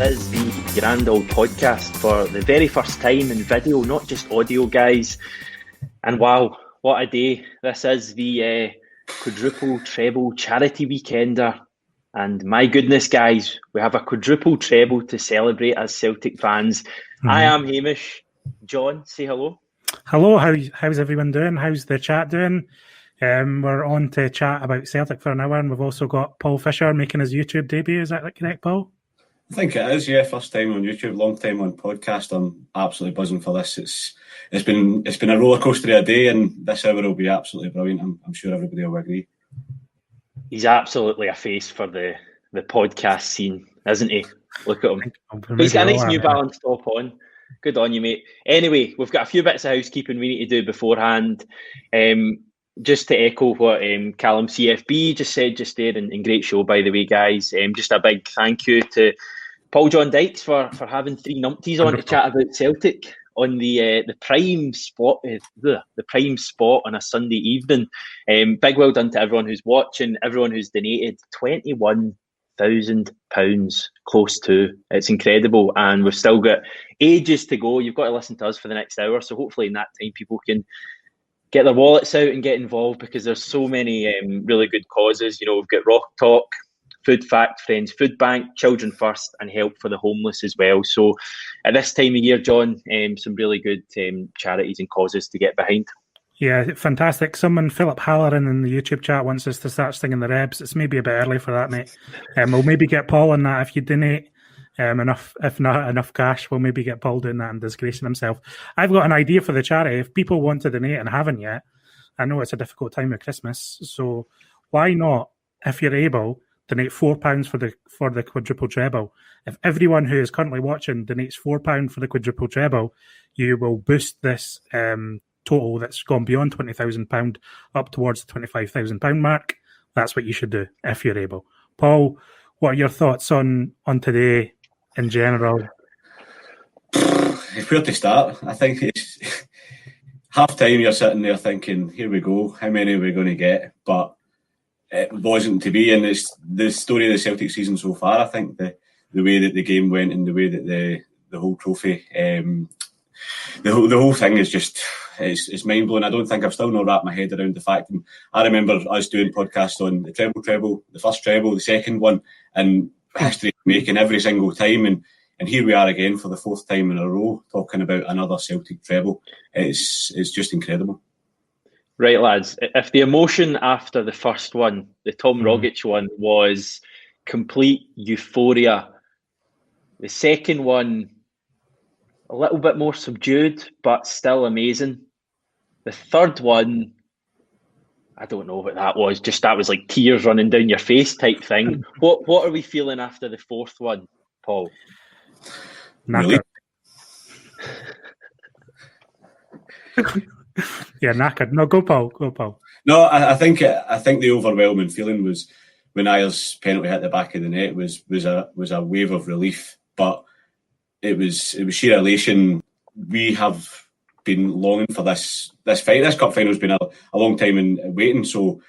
This is the Grand Auld Podcast for the very first time in video, not just audio, guys. And wow, what a day. This is the Quadruple Treble Charity Weekender. And my goodness, guys, we have a quadruple treble to celebrate as Celtic fans. I am Hamish. John, say hello. Hello, how's everyone doing? How's the chat doing? We're on to chat about Celtic for an hour, and we've also got Paul Fisher making his YouTube debut. Is that correct, Paul? I think it is, yeah. First time on YouTube, long time on podcast. I'm absolutely buzzing for this. It's been a roller coaster of a day, and this hour will be absolutely brilliant. I'm sure everybody will agree. He's absolutely a face for the podcast scene, isn't he? Look at him. But he's got a nice New Balance top on. Good on you, mate. Anyway, we've got a few bits of housekeeping we need to do beforehand. Just to echo what Callum CFB just said just there, and great show, by the way, guys. Just a big thank you to Paul John Dykes for having three numpties on to chat about Celtic on the prime spot, the prime spot on a Sunday evening. Big well done to everyone who's watching, everyone who's donated £21,000 close to. It's incredible, and we've still got ages to go. You've got to listen to us for the next hour, so hopefully in that time people can get their wallets out and get involved, because there's so many really good causes. You know, we've got Rock Talk, Food Fact, Friends Food Bank, Children First, and Help for the Homeless as well. So at this time of year, John, some really good charities and causes to get behind. Yeah, fantastic. Someone, Philip Halloran in the YouTube chat, wants us to start singing the Rebs. It's maybe a bit early for that, mate. We'll maybe get Paul on that if you donate if not enough cash. We'll maybe get Paul doing that and disgracing himself. I've got an idea for the charity. If people want to donate and haven't yet, I know it's a difficult time of Christmas, so why not, if you're able, donate £4 for the quadruple treble. If everyone who is currently watching donates £4 for the quadruple treble, you will boost this total that's gone beyond £20,000 up towards the £25,000 mark. That's what you should do if you're able. Paul, what are your thoughts on today in general? Where to start? I think it's half time you're sitting there thinking, here we go, how many are we going to get? But it wasn't to be, and it's the story of the Celtic season so far. I think the way that the game went and the way that the whole trophy, the whole thing is just, it's mind blowing. I don't think I've still not wrapped my head around the fact. And I remember us doing podcasts on the treble, the first treble, the second one, and history making every single time. And here we are again for the fourth time in a row talking about another Celtic treble. It's just incredible. Right, lads. If the emotion after the first one, the Tom Rogic one, was complete euphoria, the second one, a little bit more subdued, but still amazing. The third one, I don't know what that was. Just that was like tears running down your face type thing. What are we feeling after the fourth one, Paul? Knackered. Yeah, knackered. No, go Paul. No, I think the overwhelming feeling was when Ayer's penalty hit the back of the net was a wave of relief, but it was sheer elation. We have been longing for this fight. This cup final has been a long time in waiting. So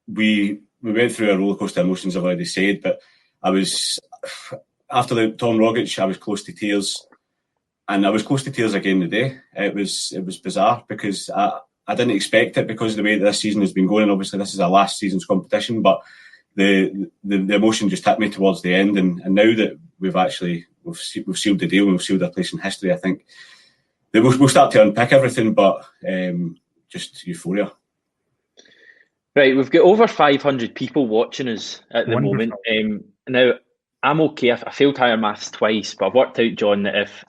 we went through a roller coaster of emotions, I've already said. But I was, after the Tom Rogic, I was close to tears, and I was close to tears again today. It was bizarre because I didn't expect it because of the way that this season has been going. And obviously, this is our last season's competition, but the emotion just hit me towards the end. And now that we've sealed the deal and we've sealed our place in history, I think that we'll start to unpick everything, but just euphoria. Right, we've got over 500 people watching us at the moment. Now, I'm okay. I failed higher maths twice, but I've worked out, John, that if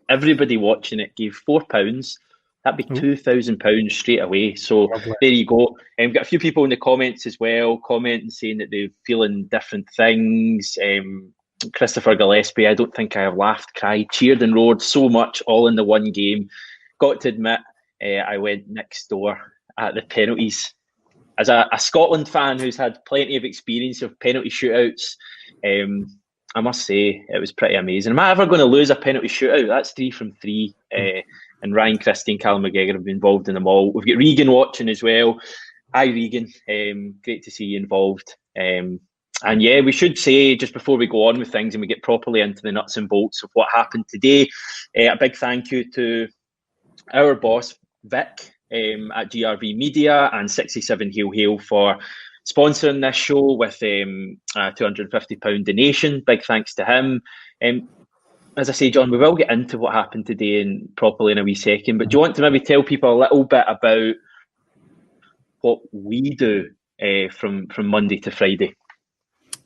everybody watching it gave £4, That'd be £2,000 straight away. So lovely. There you go. We've got a few people in the comments as well, commenting saying that they're feeling different things. Christopher Gillespie, I don't think I have laughed, cried, cheered and roared so much all in the one game. Got to admit, I went next door at the penalties. As a Scotland fan who's had plenty of experience of penalty shootouts, I must say it was pretty amazing. Am I ever going to lose a penalty shootout? That's 3 from 3. And Ryan Christie and Callum McGregor have been involved in them all. We've got Regan watching as well. Hi, Regan. Great to see you involved. And yeah, we should say, just before we go on with things and we get properly into the nuts and bolts of what happened today, a big thank you to our boss, Vic, at GRV Media, and 67 Hail Hail for sponsoring this show with a £250 donation. Big thanks to him. As I say, John, we will get into what happened today and properly in a wee second, but do you want to maybe tell people a little bit about what we do from Monday to Friday?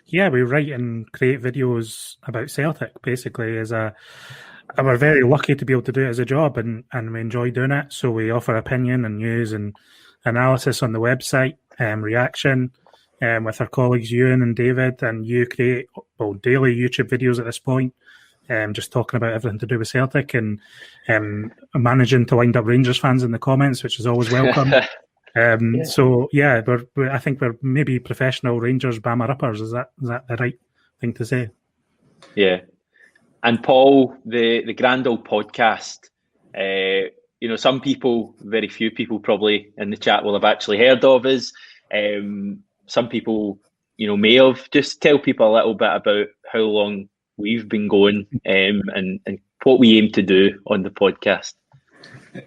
Yeah, we write and create videos about Celtic, basically. We're very lucky to be able to do it as a job, and we enjoy doing it. So we offer opinion and news and analysis on the website, reaction with our colleagues Ewan and David, and you create daily YouTube videos at this point. Just talking about everything to do with Celtic and managing to wind up Rangers fans in the comments, which is always welcome. So yeah, I think we're maybe professional Rangers bammer-uppers. Is that the right thing to say? Yeah. And Paul, the Grand Auld Podcast, some people, very few people probably in the chat will have actually heard of us. Some people, may have. Just tell people a little bit about how long we've been going and what we aim to do on the podcast.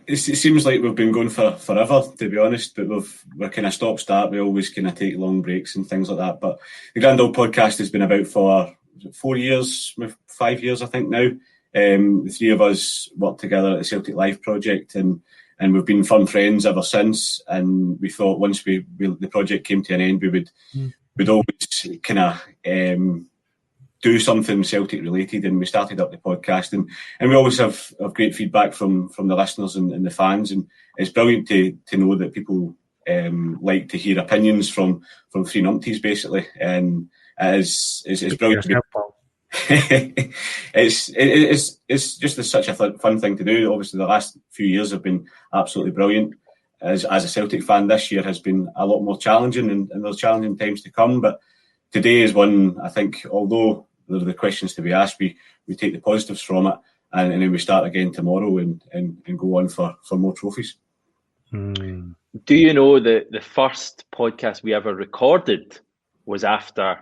It seems like we've been going for forever, to be honest, but we're kind of stop-start. We always kind of take long breaks and things like that. But the Grand Auld Podcast has been about for 4 years, 5 years, I think now. The three of us worked together at the Celtic Life project, and we've been firm friends ever since. And we thought once the project came to an end, we'd always kind of do something Celtic related, and we started up the podcast, and we always have great feedback from the listeners and the fans, and it's brilliant to know that people like to hear opinions from three numpties basically, and it's brilliant to be. It's just such a fun thing to do. Obviously, the last few years have been absolutely brilliant. As a Celtic fan, this year has been a lot more challenging, and there's challenging times to come. But today is one, I think, although there are the questions to be asked, we take the positives from it, and then we start again tomorrow and go on for more trophies. Do you know that the first podcast we ever recorded was after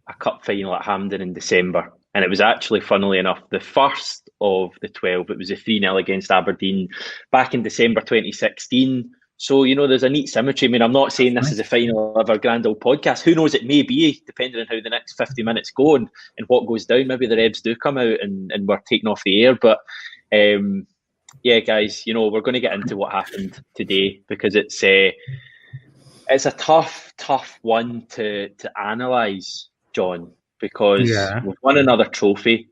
a cup final at Hampden in December? And it was actually, funnily enough, the first of the 12. It was a 3-0 against Aberdeen back in December 2016. So, there's a neat symmetry. I mean, I'm not saying this is the final of our Grand Auld Podcast. Who knows, it may be, depending on how the next 50 minutes go and what goes down. Maybe the Rebs do come out and we're taken off the air. But, yeah, guys, we're going to get into what happened today, because it's a tough one to analyse, John, because we've won another trophy.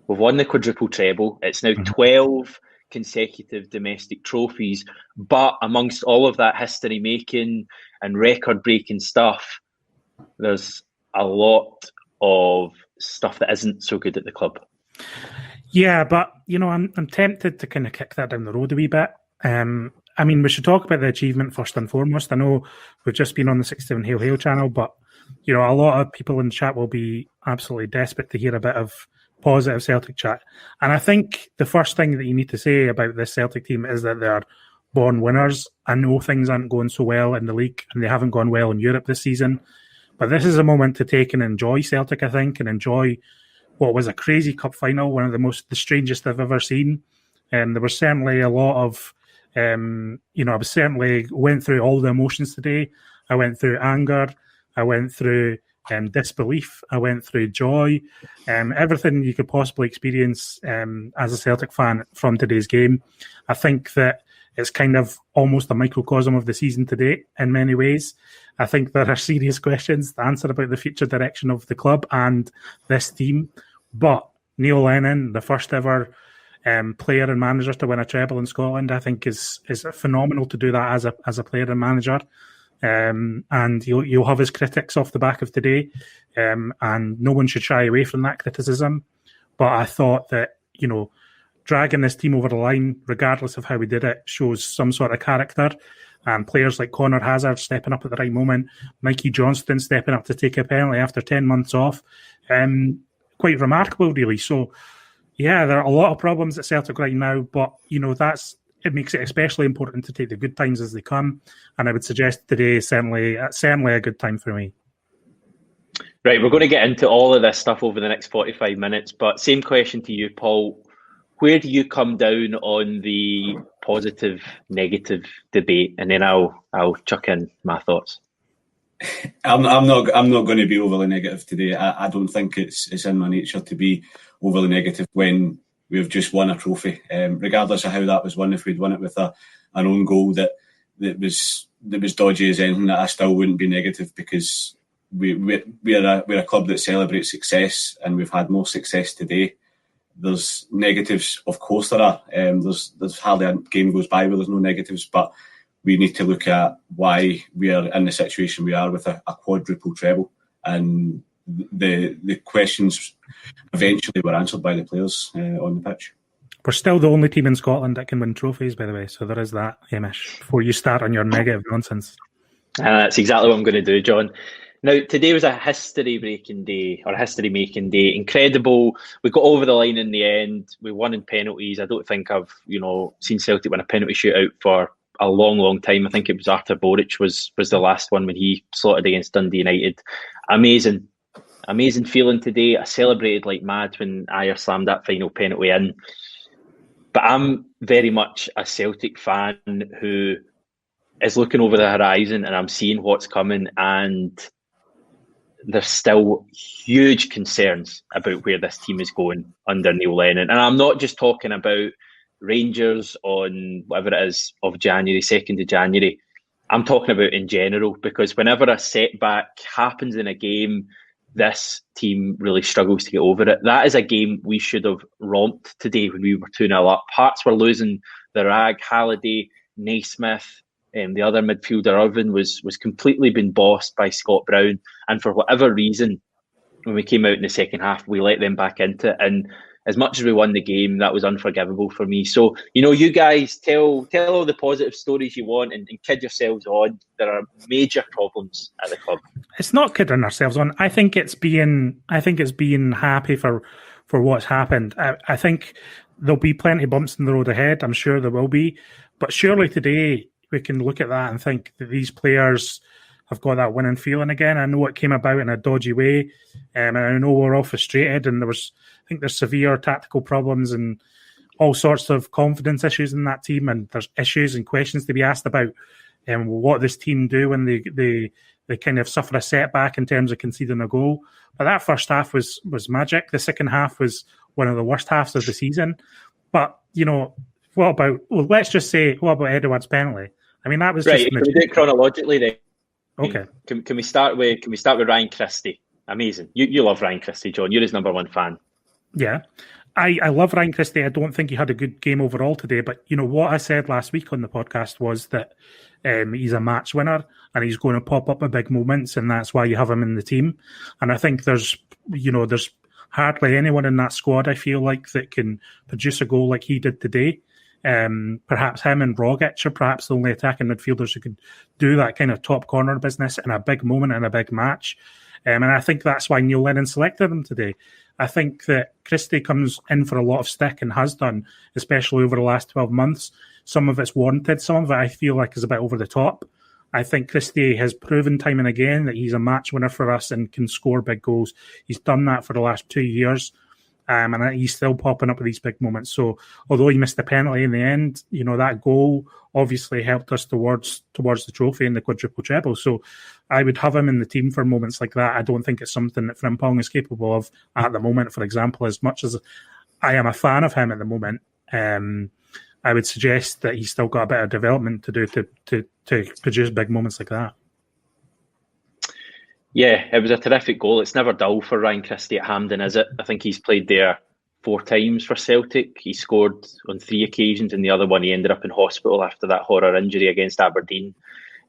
We've won the quadruple treble. It's now 12 consecutive domestic trophies, but amongst all of that history making and record breaking stuff, there's a lot of stuff that isn't so good at the club. Yeah, but I'm tempted to kind of kick that down the road a wee bit. We should talk about the achievement first and foremost. I know we've just been on the 67 Hail Hail channel, but a lot of people in the chat will be absolutely desperate to hear a bit of positive Celtic chat. And I think the first thing that you need to say about this Celtic team is that they're born winners. I know things aren't going so well in the league, and they haven't gone well in Europe this season, but this is a moment to take and enjoy Celtic, I think, and enjoy what was a crazy cup final, one of the strangest I've ever seen. There was certainly a lot of, I went through all the emotions today. I went through anger. I went through disbelief. I went through joy, everything you could possibly experience as a Celtic fan from today's game. I think that it's kind of almost a microcosm of the season to date in many ways. I think there are serious questions to answer about the future direction of the club and this team. But Neil Lennon, the first ever player and manager to win a treble in Scotland. I think is phenomenal to do that as a player and manager. And you'll have his critics off the back of today, and no one should shy away from that criticism. But I thought that, dragging this team over the line, regardless of how we did it, shows some sort of character. And players like Connor Hazard stepping up at the right moment, Mikey Johnston stepping up to take a penalty after 10 months off. Quite remarkable, really. So, yeah, there are a lot of problems at Celtic right now, but, it makes it especially important to take the good times as they come. And I would suggest today is certainly a good time for me. Right, we're going to get into all of this stuff over the next 45 minutes, but same question to you, Paul. Where do you come down on the positive, negative debate? And then I'll chuck in my thoughts. I'm not going to be overly negative today. I don't think it's in my nature to be overly negative when we've just won a trophy. Regardless of how that was won, if we'd won it with an own goal that was dodgy as anything, that I still wouldn't be negative, because we're a club that celebrates success, and we've had more success today. There's negatives, of course there are. There's hardly a game goes by where there's no negatives, but we need to look at why we are in the situation we are with a quadruple treble, and the questions eventually were answered by the players on the pitch. We're still the only team in Scotland that can win trophies, by the way, so there is that, Hamish, before you start on your negative nonsense. That's exactly what I'm going to do, John. Now, today was a history-making day. Incredible. We got over the line in the end. We won in penalties. I don't think I've, seen Celtic win a penalty shootout for a long, long time. I think it was Artur Boric was the last one when he slotted against Dundee United. Amazing feeling today. I celebrated like mad when Ajer slammed that final penalty in. But I'm very much a Celtic fan who is looking over the horizon, and I'm seeing what's coming, and there's still huge concerns about where this team is going under Neil Lennon. And I'm not just talking about Rangers on whatever it is of January, 2nd of January. I'm talking about in general, because whenever a setback happens in a game, this team really struggles to get over it. That is a game we should have romped today when we were 2-0 up. Hearts were losing the rag. Halliday, Naismith, the other midfielder, Irvin, was completely been bossed by Scott Brown. And for whatever reason, when we came out in the second half, we let them back into it. And as much as we won the game, that was unforgivable for me. So, you guys tell all the positive stories you want and kid yourselves on. There are major problems at the club. It's not kidding ourselves on. I think it's being happy for what's happened. I think there'll be plenty of bumps in the road ahead. I'm sure there will be. But surely today we can look at that and think that these players have got that winning feeling again. I know it came about in a dodgy way, and I know we're all frustrated, and I think there's severe tactical problems and all sorts of confidence issues in that team, and there's issues and questions to be asked about what this team do when they kind of suffer a setback in terms of conceding a goal. But that first half was magic. The second half was one of the worst halves of the season. But, what about Edouard's penalty? I mean, that was right. Just... Can we do it chronologically then? Okay. Can we start with Ryan Christie? Amazing. You love Ryan Christie, John. You're his number one fan. Yeah. I love Ryan Christie. I don't think he had a good game overall today, but what I said last week on the podcast was that he's a match winner and he's going to pop up at big moments, and that's why you have him in the team. And I think there's hardly anyone in that squad, I feel like, that can produce a goal like he did today. Perhaps him and Rogic are perhaps the only attacking midfielders who could do that kind of top corner business in a big moment in a big match. And I think that's why Neil Lennon selected him today. I think that Christie comes in for a lot of stick and has done, especially over the last 12 months. Some of it's warranted. Some of it I feel like is a bit over the top. I think Christie has proven time and again that he's a match winner for us and can score big goals. He's done that for the last 2 years. And he's still popping up with these big moments. So although he missed the penalty in the end, that goal obviously helped us towards the trophy and the quadruple treble. So I would have him in the team for moments like that. I don't think it's something that Frimpong is capable of at the moment. For example, as much as I am a fan of him at the moment, I would suggest that he's still got a bit of development to do to produce big moments like that. Yeah, it was a terrific goal. It's never dull for Ryan Christie at Hampden, is it? I think he's played there 4 times for Celtic. He scored on 3 occasions, and the other one he ended up in hospital after that horror injury against Aberdeen.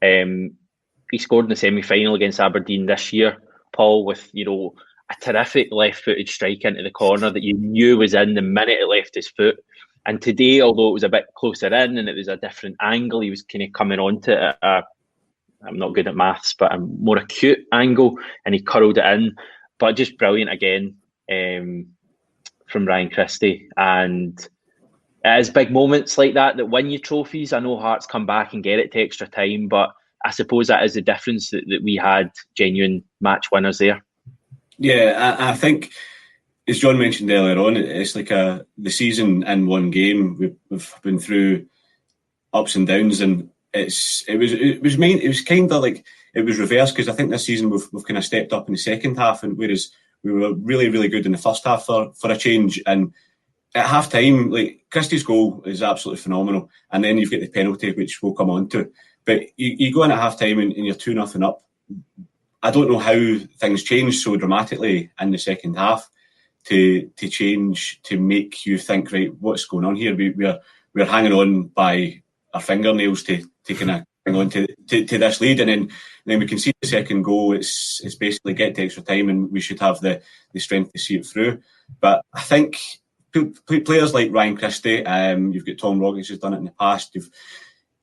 He scored in the semi-final against Aberdeen this year, Paul, with a terrific left-footed strike into the corner that you knew was in the minute it left his foot. And today, although it was a bit closer in and it was a different angle, he was kind of coming onto it at I'm not good at maths, but a more acute angle, and he curled it in. But just brilliant again from Ryan Christie. And it is big moments like that win you trophies. I know Hearts come back and get it to extra time, but I suppose that is the difference that we had genuine match winners there. Yeah, I think, as John mentioned earlier on, it's like the season in one game. We've been through ups and downs, and it was kind of like it was reversed, because I think this season we've kind of stepped up in the second half, and whereas we were really, really good in the first half for a change. And at half time, like, Christie's goal is absolutely phenomenal, and then you've got the penalty, which we'll come on to. But you go in at half time and you're 2-0 up. I don't know how things changed so dramatically in the second half to change, to make you think, right, what's going on here? We're hanging on by our fingernails to kind of hang on to this lead, and then we can see the second goal. It's basically get to extra time, and we should have the strength to see it through. But I think players like Ryan Christie, you've got Tom Rogic who's done it in the past.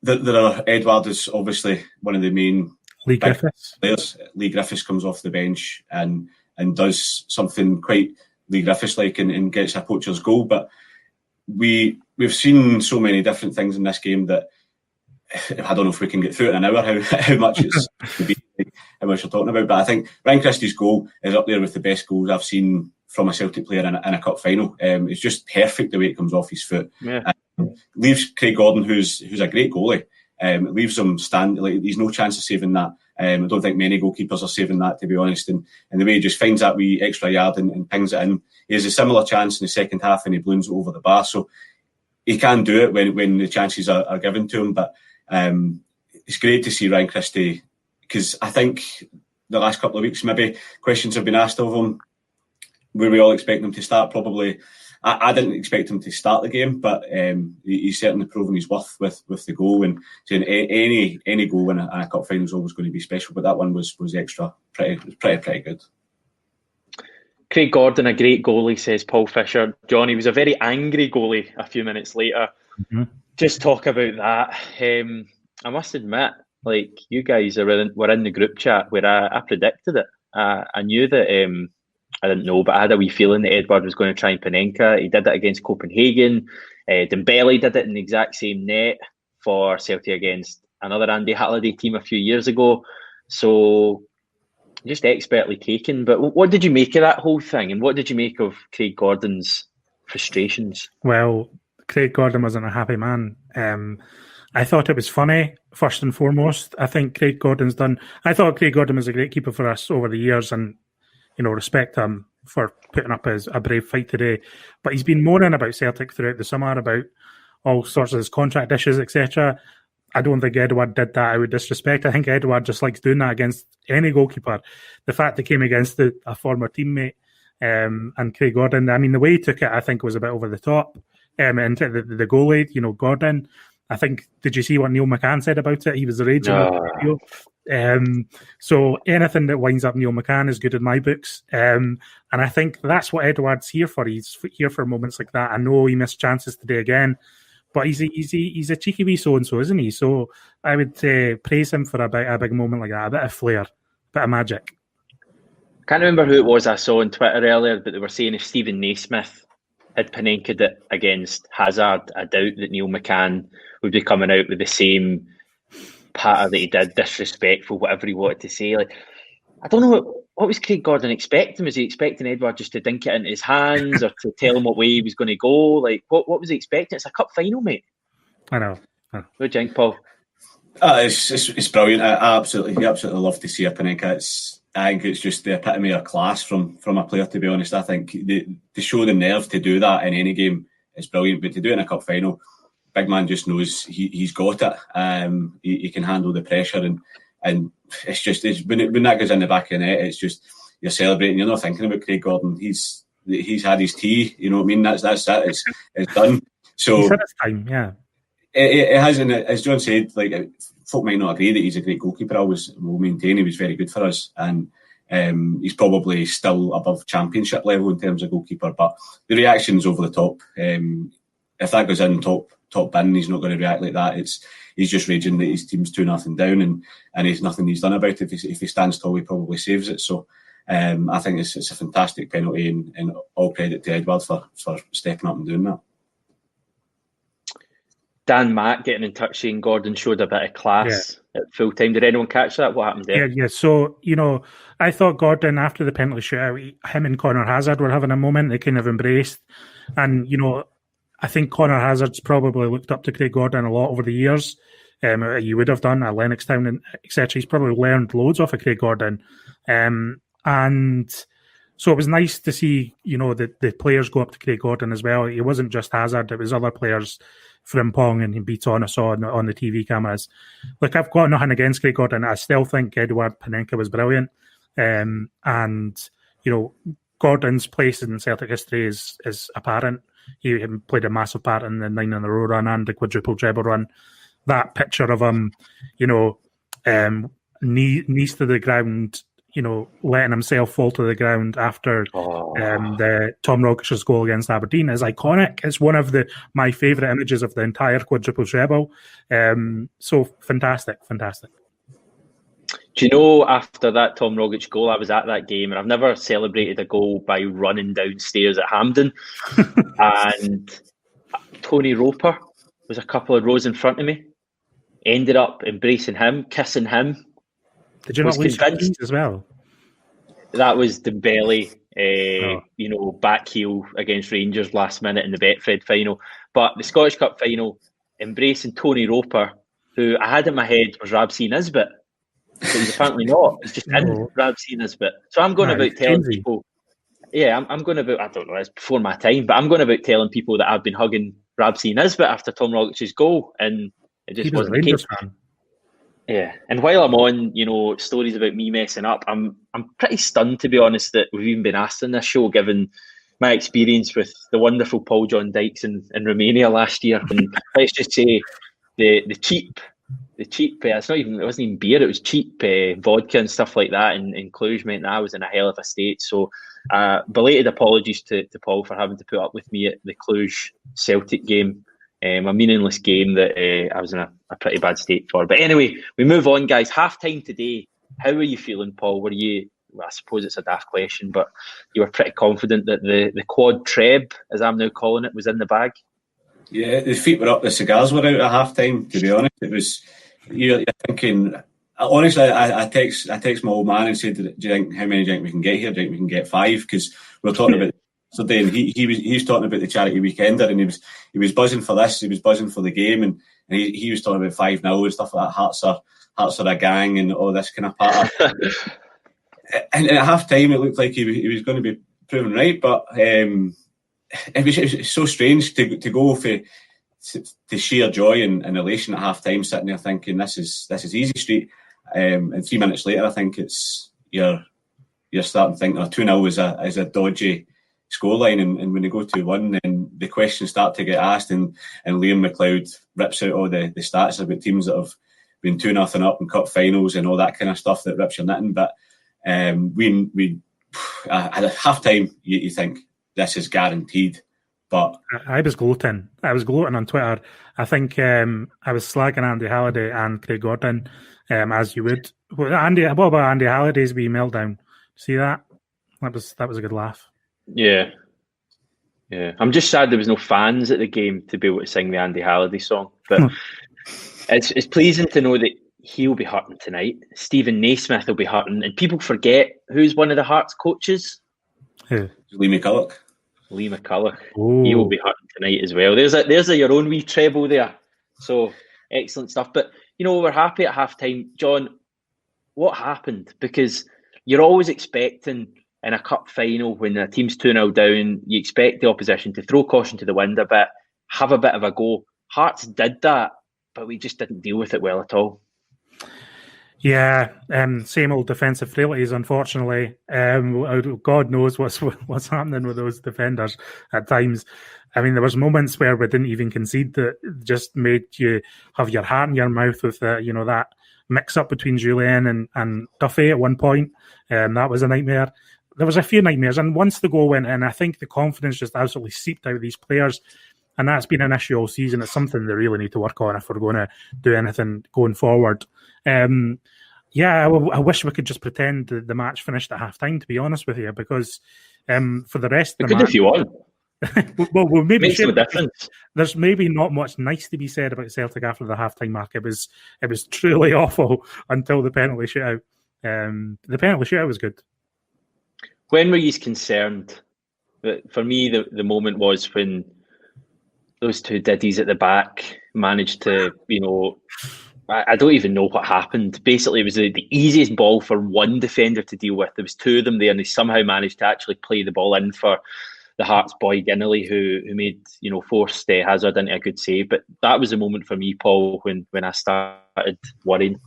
There are Edouard is obviously one of the main Lee Griffiths players. Lee Griffiths comes off the bench and does something quite Lee Griffiths-like and gets a poacher's goal. But we've seen so many different things in this game that I don't know if we can get through it in an hour, how much it's to be, how much we're talking about. But I think Ryan Christie's goal is up there with the best goals I've seen from a Celtic player in a cup final. It's just perfect the way it comes off his foot. Yeah. Leaves Craig Gordon, who's a great goalie, leaves him standing. Like, he's no chance of saving that. I don't think many goalkeepers are saving that, to be honest. And the way he just finds that wee extra yard and pings it in. He has a similar chance in the second half, and he balloons it over the bar. So he can do it when the chances are given to him. But it's great to see Ryan Christie, because I think the last couple of weeks, maybe questions have been asked of him. Were we all expecting him to start? Probably. I didn't expect him to start the game, but he's certainly proven his worth with the goal. And saying any goal in a cup final is always going to be special, but that one was extra, pretty good. Craig Gordon, a great goalie, says Paul Fisher. Johnny was a very angry goalie a few minutes later. Mm-hmm. Just talk about that. I must admit, like, you guys were in the group chat where I predicted it. I knew that. I didn't know, but I had a wee feeling that Edouard was going to try and Panenka. He did it against Copenhagen. Dembele did it in the exact same net for Celtic against another Andy Halliday team a few years ago. So just expertly taken. But what did you make of that whole thing? And what did you make of Craig Gordon's frustrations? Well, Craig Gordon wasn't a happy man. I thought it was funny, first and foremost. I thought Craig Gordon was a great keeper for us over the years, and respect him for putting up a brave fight today. But he's been moaning about Celtic throughout the summer, about all sorts of his contract issues, etc. I don't think Edouard did that out of disrespect. I think Edouard just likes doing that against any goalkeeper. The fact they came against a former teammate and Craig Gordon, I mean, the way he took it, I think, was a bit over the top. And the goalie, Gordon, I think, did you see what Neil McCann said about it? He was raging about the video. So anything that winds up Neil McCann is good in my books. And I think that's what Edouard's here for. He's here for moments like that. I know he missed chances today again, but he's a cheeky wee so-and-so, isn't he? So I would praise him for a big moment like that, a bit of flair, a bit of magic. I can't remember who it was I saw on Twitter earlier, but they were saying if Stephen Naismith had Panenka'd it against Hazard, I doubt that Neil McCann would be coming out with the same patter that he did, disrespectful, whatever he wanted to say. Like, I don't know what was Craig Gordon expecting? Was he expecting Edouard just to dink it into his hands or to tell him what way he was going to go? Like, what was he expecting? It's a cup final, mate. I know. What do you think, Paul? It's brilliant. I absolutely love to see a Panenka. I think it's just the epitome of class from a player, to be honest. I think to show the nerve to do that in any game is brilliant, but to do it in a cup final, big man just knows he's got it. He can handle the pressure, and it's when that goes in the back of the net, it's just you're celebrating. You're not thinking about Craig Gordon. He's he's had his tea. You know what I mean? That's it. It's done. So he's had his time, yeah. It hasn't, as John said, like, folk might not agree that he's a great goalkeeper. I will maintain he was very good for us, and he's probably still above championship level in terms of goalkeeper. But the reaction's over the top. If that goes in top bin, he's not going to react like that. He's just raging that his team's 2-0 down, and there's nothing he's done about it. If he stands tall, he probably saves it. So I think it's a fantastic penalty, and all credit to Edward for stepping up and doing that. Dan Mack getting in touch saying Gordon showed a bit of class at full time. Did anyone catch that? What happened there? Yeah. So, I thought Gordon, after the penalty shootout, him and Connor Hazard were having a moment. They kind of embraced. And, I think Connor Hazard's probably looked up to Craig Gordon a lot over the years. You would have done at Lennox Town, and etc. He's probably learned loads off of Craig Gordon. And so it was nice to see, the players go up to Craig Gordon as well. It wasn't just Hazard, it was other players. Frimpong and Beaton I saw on the TV cameras. Look, I've got nothing against Craig Gordon. I still think Eduard Panenka was brilliant. And, Gordon's place in Celtic history is apparent. He played a massive part in the 9 in a row run and the quadruple treble run. That picture of him, knees to the ground, letting himself fall to the ground after the Tom Rogish's goal against Aberdeen is iconic. It's one of my favourite images of the entire quadruple treble. So fantastic. Do you know, after that Tom Rogic goal, I was at that game, and I've never celebrated a goal by running downstairs at Hampden. And Tony Roper was a couple of rows in front of me. Ended up embracing him, kissing him. Did you not lose as well? That was Dembele, back heel against Rangers last minute in the Betfred final. But the Scottish Cup final, embracing Tony Roper, who I had in my head was Rabsy Nisbet. But he's apparently not. He's just in Rabsy Nisbet. So I'm going about telling people, I'm going about, I don't know, it's before my time, but I'm going about telling people that I've been hugging Rabsy Nisbet after Tom Rogic's goal, and it just wasn't the case. Yeah, and while I'm on, stories about me messing up, I'm pretty stunned, to be honest, that we've even been asked on this show, given my experience with the wonderful Paul John Dykes in Romania last year. And let's just say the cheap, it wasn't even beer, it was cheap vodka and stuff like that in Cluj meant that I was in a hell of a state. So belated apologies to Paul for having to put up with me at the Cluj Celtic game. A meaningless game that I was in a pretty bad state for. But anyway, we move on, guys. Half-time today. How are you feeling, Paul? I suppose it's a daft question, but you were pretty confident that the quad treb, as I'm now calling it, was in the bag? Yeah, the feet were up, the cigars were out at half-time, to be honest. It was, you're thinking... Honestly, I text my old man and said, how many do you think we can get here? Do you think we can get 5? Because we're talking about... So then he was talking about the charity weekender, and he was buzzing for this. He was buzzing for the game, and he was talking about 5-0 and stuff like that. Hearts are a gang and all this kind of part. And at half time, it looked like he was going to be proven right, but it was so strange to go to sheer joy and elation at half time, sitting there thinking this is easy street. And 3 minutes later, I think you're starting to think 2-0 is a dodgy scoreline, and when they go 2-1, then the questions start to get asked, and Liam McLeod rips out all the stats about teams that have been 2-0 up in cup finals and all that kind of stuff that rips your knitting. But we at half time you think this is guaranteed. But I was gloating on Twitter. I think I was slagging Andy Halliday and Craig Gordon, as you would. What about Andy Halliday's wee meltdown? See that? That was a good laugh. Yeah. I'm just sad there was no fans at the game to be able to sing the Andy Halliday song. But it's pleasing to know that he'll be hurting tonight. Stephen Naismith will be hurting, and people forget who's one of the Hearts coaches. Who? Lee McCulloch. Ooh. He will be hurting tonight as well. There's your own wee treble there. So excellent stuff. But we're happy at half time. John, what happened? Because you're always expecting in a cup final, when a team's 2-0 down, you expect the opposition to throw caution to the wind a bit, have a bit of a go. Hearts did that, but we just didn't deal with it well at all. Yeah, same old defensive frailties, unfortunately. God knows what's happening with those defenders at times. I mean, there was moments where we didn't even concede that just made you have your heart in your mouth with that mix-up between Julien and Duffy at one point. That was a nightmare. There was a few nightmares, and once the goal went in, I think the confidence just absolutely seeped out of these players, and that's been an issue all season. It's something they really need to work on if we're going to do anything going forward. I wish we could just pretend the match finished at half-time, to be honest with you, because for the rest of the match... if you want. well, maybe makes no difference. There's maybe not much nice to be said about Celtic after the half-time mark. It was truly awful until the penalty shootout. The penalty shootout was good. When were you concerned? For me, the moment was when those two diddies at the back managed to, I don't even know what happened. Basically, it was the easiest ball for one defender to deal with. There was two of them there, and they somehow managed to actually play the ball in for the Hearts boy Ginnelly, who made forced Hazard into a good save. But that was the moment for me, Paul, when I started worrying.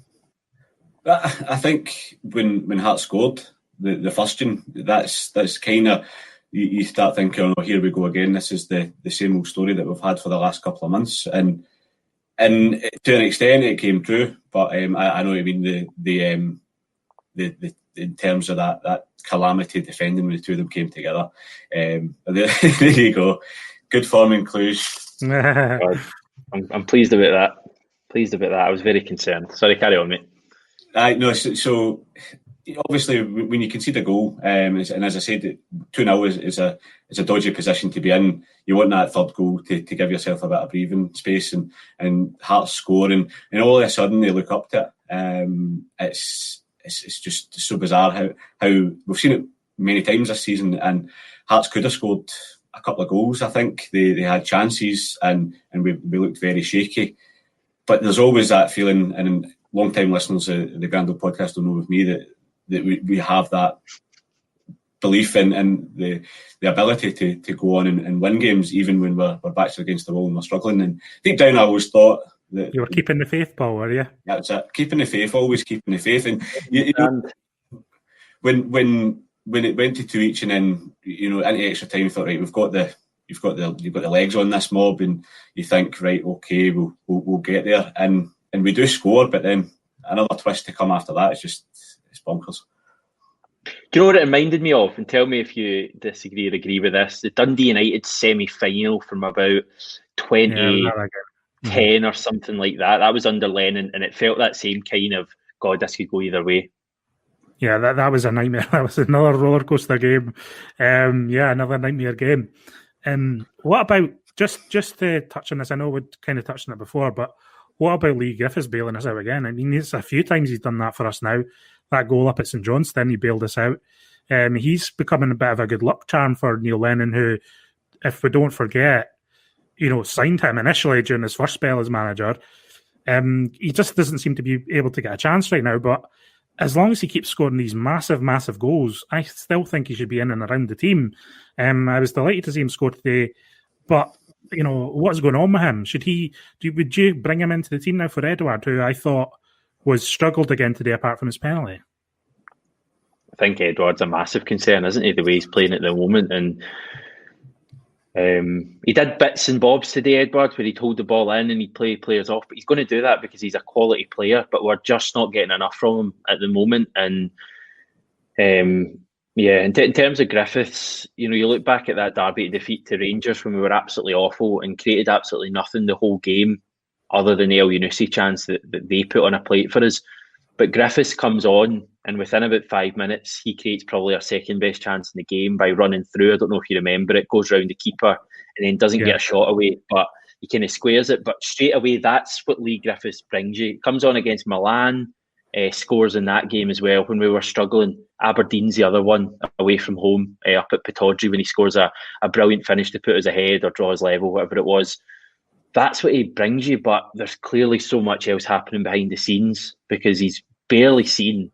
I think when Hearts scored the first one, that's kind of, you start thinking, oh, here we go again. This is the same old story that we've had for the last couple of months, and to an extent it came true. But I know what you mean. The in terms of that calamity defending when the two of them came together. There you go. Good form in Cluj. I'm pleased about that. I was very concerned. Sorry, carry on, mate. So obviously when you concede a goal, and as I said, 2-0 is a dodgy position to be in. You want that third goal to give yourself a bit of breathing space, and Hearts score, and all of a sudden they look up to it. It's just so bizarre how we've seen it many times this season, and Hearts could have scored a couple of goals. I think they had chances, and we looked very shaky. But there's always that feeling, and long-time listeners of the Grand Auld Podcast will know with me that we have that belief in the ability to go on and win games, even when we're backs against the wall and we're struggling. And deep down, I always thought that you were keeping the faith, Paul, were you? That's it. Keeping the faith, always keeping the faith. And when it went to 2 each, and then into extra time, you thought, right, you've got the legs on this mob, and you think, right, okay, we'll get there, and we do score, but then another twist to come after that. It's bonkers. Do you know what it reminded me of? And tell me if you disagree or agree with this. The Dundee United semi-final from about 2010 or something like that. That was under Lennon, and it felt that same kind of, God, this could go either way. Yeah, that was a nightmare. That was another roller coaster game. Another nightmare game. What about, just to touch on this, I know we'd kind of touched on it before, but what about Lee Griffiths bailing us out again? I mean, it's a few times he's done that for us now. That goal up at St Johnstone, he bailed us out. He's becoming a bit of a good luck charm for Neil Lennon, who, if we don't forget, signed him initially during his first spell as manager. He just doesn't seem to be able to get a chance right now, but as long as he keeps scoring these massive, massive goals, I still think he should be in and around the team. I was delighted to see him score today, but what's going on with him? Would you bring him into the team now for Edouard, who I thought was struggled again today apart from his penalty? I think Edouard's a massive concern, isn't he, the way he's playing at the moment? And he did bits and bobs today, Edouard, where he'd hold the ball in and he'd play players off, but he's going to do that because he's a quality player, but we're just not getting enough from him at the moment. And in terms of Griffiths, you look back at that derby defeat to Rangers when we were absolutely awful and created absolutely nothing the whole game other than the El Yunusi chance that they put on a plate for us. But Griffiths comes on, and within about 5 minutes, he creates probably our second best chance in the game by running through. I don't know if you remember it. Goes round the keeper and then doesn't get a shot away, but he kind of squares it. But straight away, that's what Lee Griffiths brings you. Comes on against Milan, scores in that game as well when we were struggling. Aberdeen's the other one away from home, up at Pittodrie, when he scores a brilliant finish to put us ahead or draw us level, whatever it was. That's what he brings you, but there's clearly so much else happening behind the scenes because he's barely seen.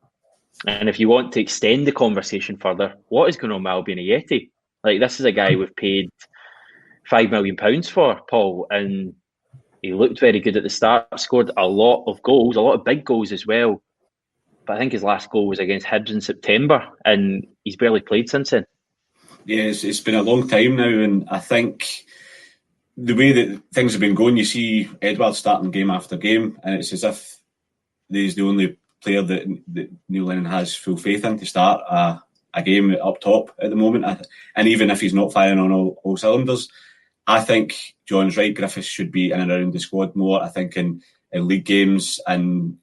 And if you want to extend the conversation further, what is going on with Albion Ajeti? Like, this is a guy we've paid £5 million for, Paul, and he looked very good at the start, scored a lot of goals, a lot of big goals as well. but I think his last goal was against Hibs in September, and he's barely played since then. Yeah, it's been a long time now, and I think the way that things have been going, you see Edouard starting game after game, and it's as if he's the only player that Neil Lennon has full faith in to start a game up top at the moment. And even if he's not firing on all cylinders, I think John's right. Griffiths should be in and around the squad more. I think in league games and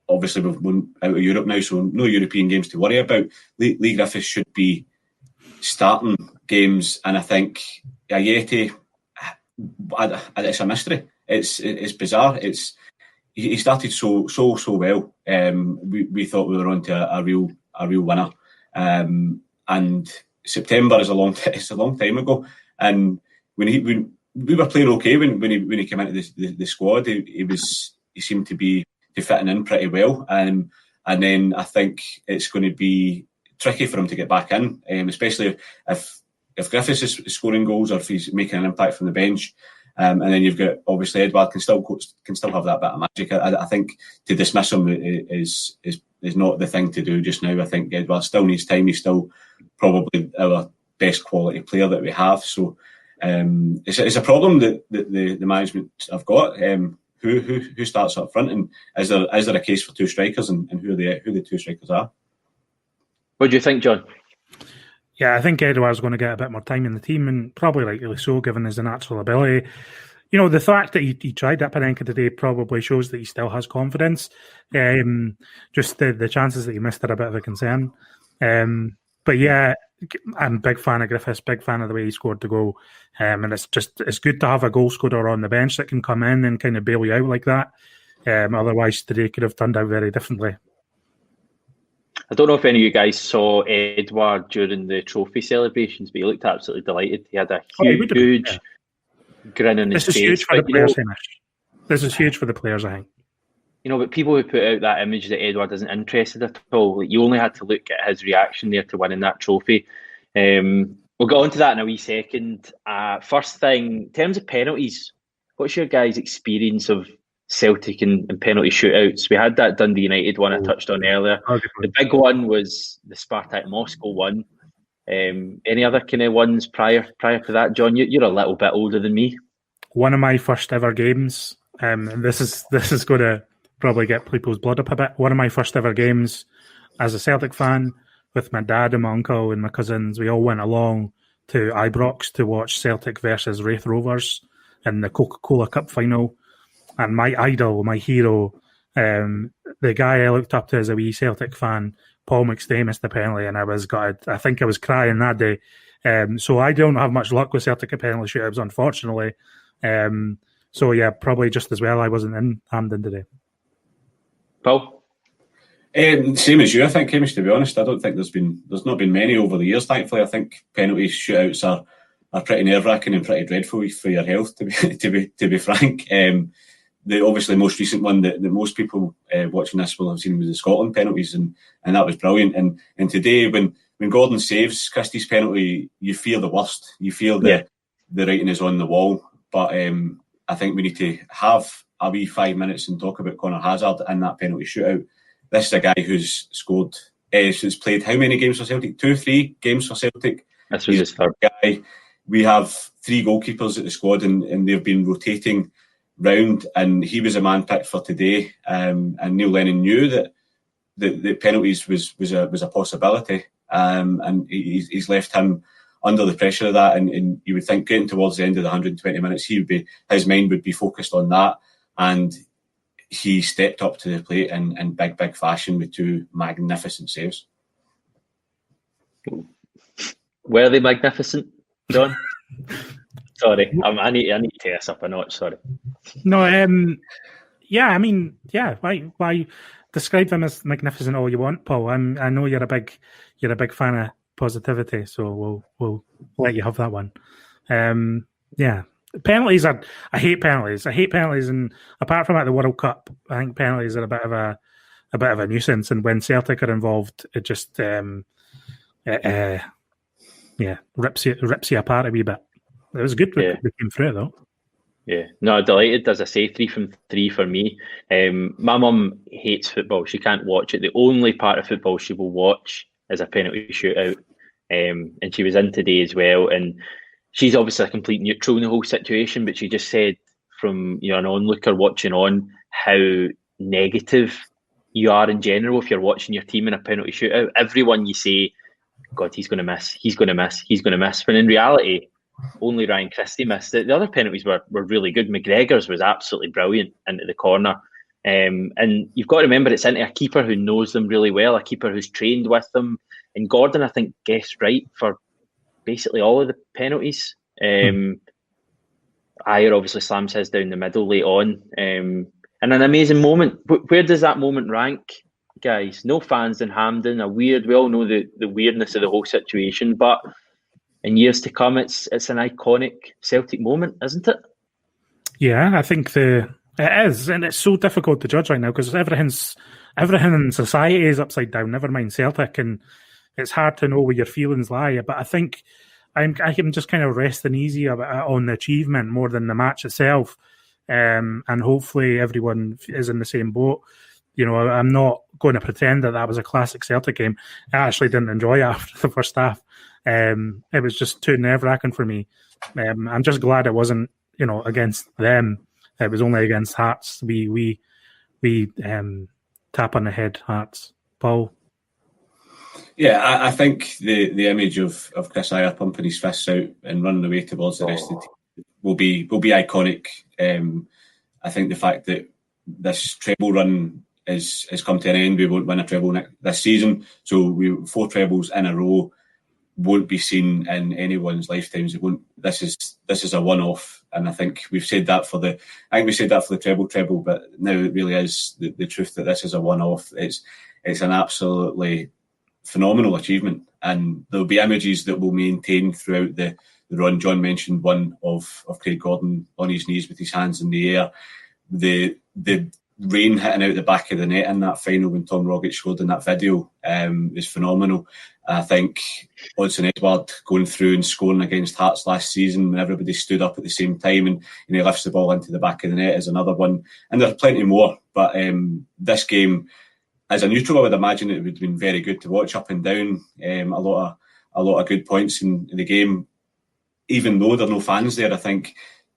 obviously we've won out of Europe now, so no European games to worry about. Lee Griffiths should be starting games, and I think Ajeti, it's a mystery. It's bizarre. He started so well. We thought we were on to a real winner. And September is a long time ago. And when we were playing okay when he came into the squad, he seemed to be fitting in pretty well. And then I think it's going to be tricky for him to get back in, especially if Griffiths is scoring goals or if he's making an impact from the bench. And then you've got, obviously, Edouard can still have that bit of magic. I think to dismiss him is not the thing to do just now. I think Edouard still needs time. He's still probably our best quality player that we have. So it's a problem that the management have got. Who starts up front, and is there a case for two strikers, and who the two strikers are? What do you think, John? Yeah, I think Edouard's going to get a bit more time in the team, and probably rightly so, given his natural ability. You know, the fact that he tried at Panenka today probably shows that he still has confidence. Just the chances that he missed are a bit of a concern. But yeah, I'm a big fan of Griffiths, big fan of the way he scored the goal. And it's good to have a goal scorer on the bench that can come in and kind of bail you out like that. Otherwise, today could have turned out very differently. I don't know if any of you guys saw Edouard during the trophy celebrations, but he looked absolutely delighted. He had a huge grin on his face. This is huge for the players, Hamish. This is huge for the players, I think. You know, but people who put out that image that Edouard isn't interested at all, like, you only had to look at his reaction there to winning that trophy. We'll get on to that in a wee second. First thing, in terms of penalties, what's your guys' experience of Celtic and penalty shootouts? We had that Dundee United one I touched on earlier. The big one was the Spartak Moscow one. Any other kind of ones prior to that, John? You're a little bit older than me. One of my first ever games, and this is going to probably get people's blood up a bit. One of my first ever games as a Celtic fan, with my dad and my uncle and my cousins, we all went along to Ibrox to watch Celtic versus Wraith Rovers in the Coca-Cola Cup final. And my idol, my hero, the guy I looked up to as a wee Celtic fan, Paul McStay, missed the penalty, and I was gutted. I think I was crying that day. So I don't have much luck with Celtic at penalty shootouts, unfortunately. So yeah, probably just as well I wasn't in Hampden today. Paul? Same as you, I think, Hamish, to be honest. I don't think there's not been many over the years, thankfully. I think penalty shootouts are pretty nerve-wracking and pretty dreadful for your health, to be frank. The obviously most recent one that most people watching this will have seen was the Scotland penalties, and that was brilliant. And today, when Gordon saves Christie's penalty, you fear the worst. You feel the writing is on the wall. But I think we need to have a wee 5 minutes and talk about Conor Hazard and that penalty shootout. This is a guy who's scored, who's played how many games for Celtic? 3 games for Celtic. This was his third guy. We have 3 goalkeepers at the squad, and they've been rotating round, and he was a man picked for today. And Neil Lennon knew that the penalties was a possibility, and he's left him under the pressure of that. And you would think getting towards the end of the 120 minutes, his mind would be focused on that, and he stepped up to the plate in big fashion with 2 magnificent saves. Were they magnificent, John? Sorry, I need to take this up a notch. Sorry. No, yeah, I mean, yeah. Why describe them as magnificent all you want, Paul? I know you're a big fan of positivity, so we'll let you have that one. Yeah, penalties I hate penalties. I hate penalties, and apart from at the World Cup, I think penalties are a bit of a nuisance. And when Celtic are involved, it just rips you apart a wee bit. It was good we came through it, though. Yeah, no, delighted. As I say, 3 from 3 for me. My mum hates football. She can't watch it. The only part of football she will watch is a penalty shootout. And she was in today as well. And she's obviously a complete neutral in the whole situation, but she just said from an onlooker watching on how negative you are in general if you're watching your team in a penalty shootout. Everyone you say, God, he's going to miss, he's going to miss, he's going to miss. When in reality, only Ryan Christie missed it. The other penalties were really good. McGregor's was absolutely brilliant into the corner. And you've got to remember it's into a keeper who knows them really well, a keeper who's trained with them. And Gordon, I think, guessed right for basically all of the penalties. Ayer obviously slams his down the middle late on. And an amazing moment. Where does that moment rank, guys? No fans in Hampden. We all know the weirdness of the whole situation, but in years to come, it's an iconic Celtic moment, isn't it? Yeah, I think it is, and it's so difficult to judge right now because everything in society is upside down. Never mind Celtic, and it's hard to know where your feelings lie. But I think I'm just kind of resting easy on the achievement more than the match itself, and hopefully everyone is in the same boat. I'm not going to pretend that was a classic Celtic game. I actually didn't enjoy it after the first half. It was just too nerve-wracking for me. I'm just glad it wasn't, against them. It was only against Hearts. We tap on the head, Hearts. Paul? Yeah, I think the image of Chris Ayer pumping his fists out and running away towards the rest of the team will be iconic. I think the fact that this treble run has come to an end, we won't win a treble this season. So 4 trebles in a row won't be seen in anyone's lifetimes. This is a one-off, and I think we've said that for the treble, but now it really is the truth that this is a one-off. It's an absolutely phenomenal achievement, and there'll be images that will maintain throughout the run. John mentioned one of Craig Gordon on his knees with his hands in the air. The rain hitting out the back of the net in that final when Tom Rogic showed in that video is phenomenal. I think Odsonne Edouard going through and scoring against Hearts last season when everybody stood up at the same time and he lifts the ball into the back of the net is another one. And there are plenty more. But this game, as a neutral, I would imagine it would have been very good to watch up and down. A lot of good points in the game. Even though there are no fans there, I think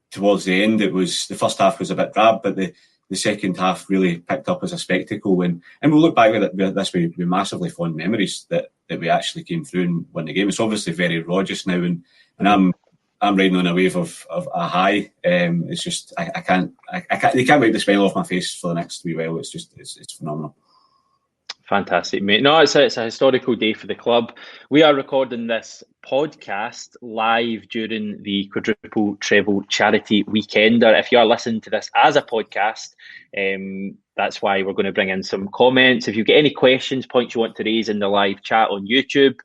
towards the end the first half was a bit drab, but the second half really picked up as a spectacle. And we'll look back at this with massively fond memories that we actually came through and won the game. It's obviously very raw just now, and I'm riding on a wave of a high. It's just I can't wipe the smile off my face for the next wee while. It's phenomenal. Fantastic, mate. No, it's a historical day for the club. We are recording this podcast live during the Quadruple Treble Charity Weekender. If you are listening to this as a podcast, that's why we're going to bring in some comments. If you get any questions, points you want to raise in the live chat on YouTube,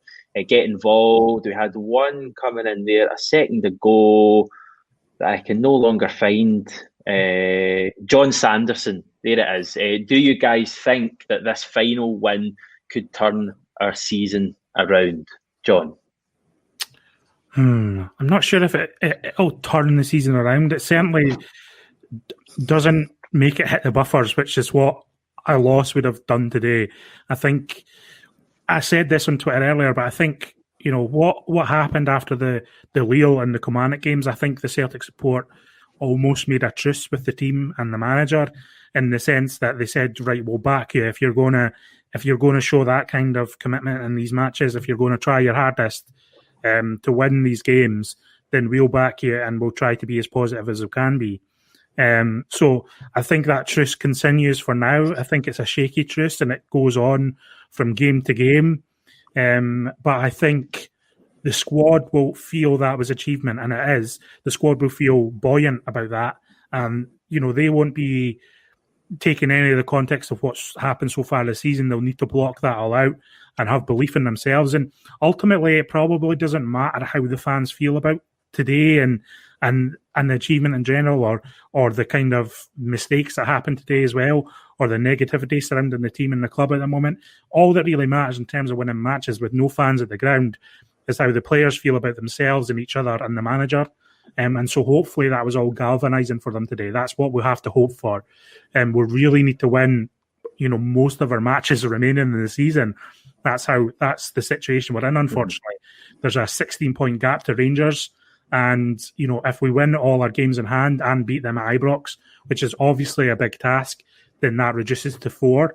get involved. We had one coming in there a second ago that I can no longer find. John Sanderson, there it is. Do you guys think that this final win could turn our season around, John? I'm not sure if it'll turn the season around. It certainly doesn't make it hit the buffers, which is what a loss would have done today. I think I said this on Twitter earlier, but I think what happened after the Lille and the Kilmarnock games. I think the Celtic support almost made a truce with the team and the manager, in the sense that they said, right, we'll back you if you're going to show that kind of commitment in these matches, if you're going to try your hardest to win these games, then we'll back you and we'll try to be as positive as we can be. So I think that truce continues for now. I think it's a shaky truce and it goes on from game to game. But I think the squad will feel that was achievement, and it is. The squad will feel buoyant about that. They won't be taking any of the context of what's happened so far this season. They'll need to block that all out and have belief in themselves. And ultimately, it probably doesn't matter how the fans feel about today and the achievement in general, or the kind of mistakes that happened today as well, or the negativity surrounding the team and the club at the moment. All that really matters in terms of winning matches with no fans at the ground is how the players feel about themselves and each other and the manager. And so hopefully that was all galvanising for them today. That's what we have to hope for. We really need to win, most of our matches remaining in the season. That's the situation we're in, unfortunately. There's a 16-point gap to Rangers. And, if we win all our games in hand and beat them at Ibrox, which is obviously a big task, then that reduces to 4.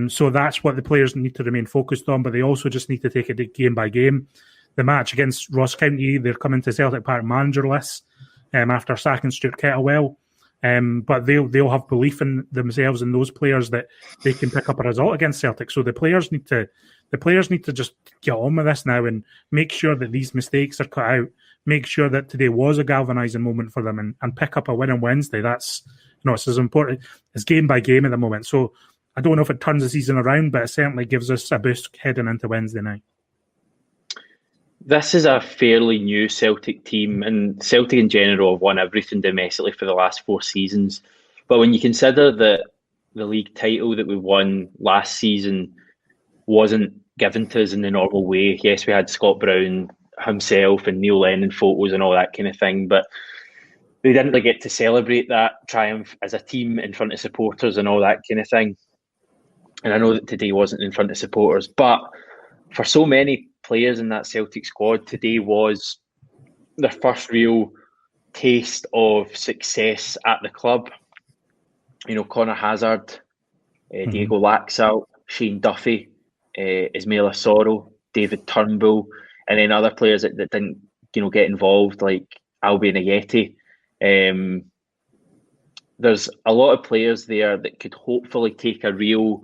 So that's what the players need to remain focused on, but they also just need to take it game by game. The match against Ross County, they're coming to Celtic Park managerless after sacking Stuart Kettlewell. But they'll have belief in themselves and those players that they can pick up a result against Celtic. So the players need to just get on with this now and make sure that these mistakes are cut out. Make sure that today was a galvanising moment for them and pick up a win on Wednesday. That's it's as important. It's game by game at the moment. So I don't know if it turns the season around, but it certainly gives us a boost heading into Wednesday night. This is a fairly new Celtic team, and Celtic in general have won everything domestically for the last 4 seasons. But when you consider that the league title that we won last season wasn't given to us in the normal way, yes, we had Scott Brown himself and Neil Lennon photos and all that kind of thing, but they didn't really get to celebrate that triumph as a team in front of supporters and all that kind of thing. And I know that today wasn't in front of supporters, but for so many players in that Celtic squad, today was their first real taste of success at the club. Connor Hazard, Diego Laxalt, Shane Duffy, Ismail Assoro, David Turnbull, and then other players that didn't, get involved, like Albion Ayeti. There's a lot of players there that could hopefully take a real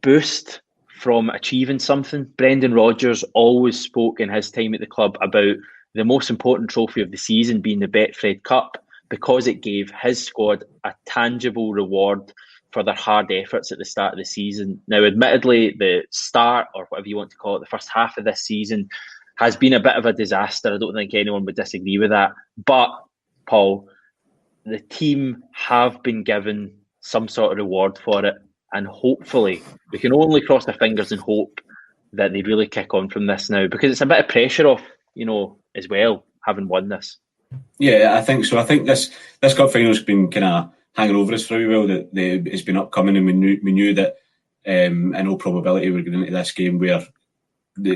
boost from achieving something. Brendan Rodgers always spoke in his time at the club about the most important trophy of the season being the Betfred Cup, because it gave his squad a tangible reward for their hard efforts at the start of the season. Now, admittedly, the start, or whatever you want to call it, the first half of this season has been a bit of a disaster. I don't think anyone would disagree with that. But, Paul, the team have been given some sort of reward for it. And hopefully, we can only cross our fingers and hope that they really kick on from this now, because it's a bit of pressure off, as well, having won this. Yeah, I think so. I think this cup final's been kind of hanging over us for a while. That it's been upcoming, and we knew that in all probability we're going into this game where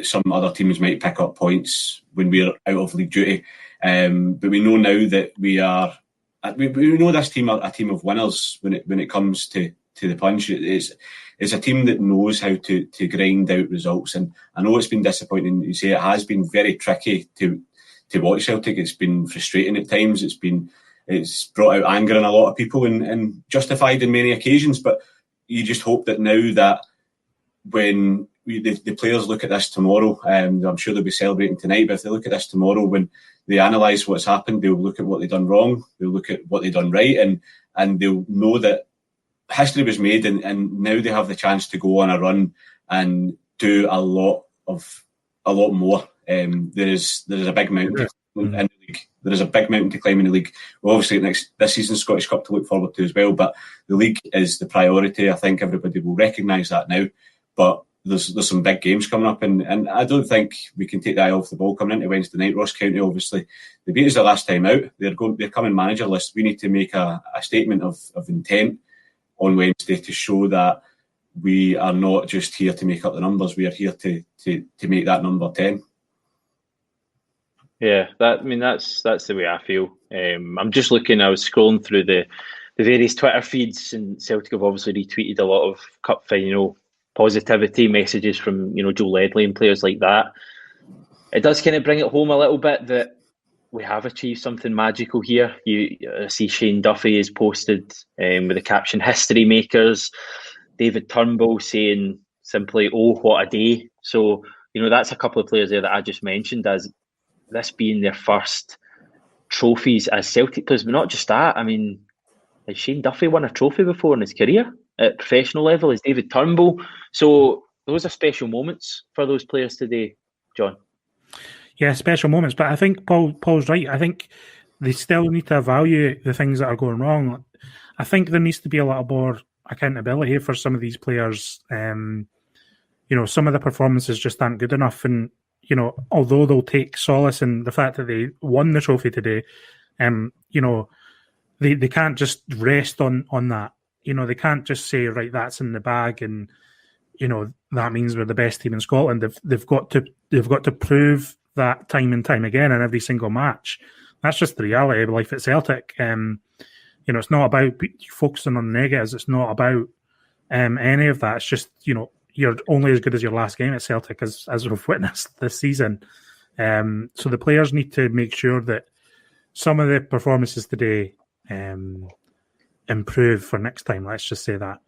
some other teams might pick up points when we're out of league duty. But we know now that we know this team are a team of winners when it comes to the punch. It's a team that knows how to grind out results, and I know it's been disappointing. You say it has been very tricky to watch Celtic. It's been frustrating at times. It's brought out anger in a lot of people, and justified in many occasions. But you just hope that now that when the players look at this tomorrow, I'm sure they'll be celebrating tonight, but if they look at this tomorrow, when they analyse what's happened, they'll look at what they've done wrong, they'll look at what they've done right, and they'll know that history was made, and now they have the chance to go on a run and do a lot more. There is a big mountain in the league. There is a big mountain to climb in the league. Well, obviously this season's Scottish Cup to look forward to as well, but the league is the priority. I think everybody will recognise that now. But there's some big games coming up, and I don't think we can take the eye off the ball coming into Wednesday night. Ross County, obviously, they beat us the last time out. They're coming managerless. We need to make a statement of intent on Wednesday to show that we are not just here to make up the numbers. We are here to make that number 10. Yeah, that's the way I feel. I'm just looking. I was scrolling through the various Twitter feeds, and Celtic have obviously retweeted a lot of cup final positivity messages from Joe Ledley and players like that. It does kind of bring it home a little bit that we have achieved something magical here. You see Shane Duffy is posted with the caption "History Makers." David Turnbull saying simply, "Oh, what a day!" So that's a couple of players there that I just mentioned as this being their first trophies as Celtic players. But not just that. I mean, has Shane Duffy won a trophy before in his career at professional level? Is David Turnbull? So those are special moments for those players today, John. Yeah, special moments. But I think Paul's right. I think they still need to evaluate the things that are going wrong. I think there needs to be a lot more accountability for some of these players. Some of the performances just aren't good enough. And, although they'll take solace in the fact that they won the trophy today, they can't just rest on that. They can't just say, right, that's in the bag, and that means we're the best team in Scotland. They've got to prove that time and time again in every single match. That's just the reality of life at Celtic. It's not about focusing on negatives. It's not about any of that. It's just you're only as good as your last game at Celtic, as we've witnessed this season. So the players need to make sure that some of the performances today improve for next time. Let's just say that.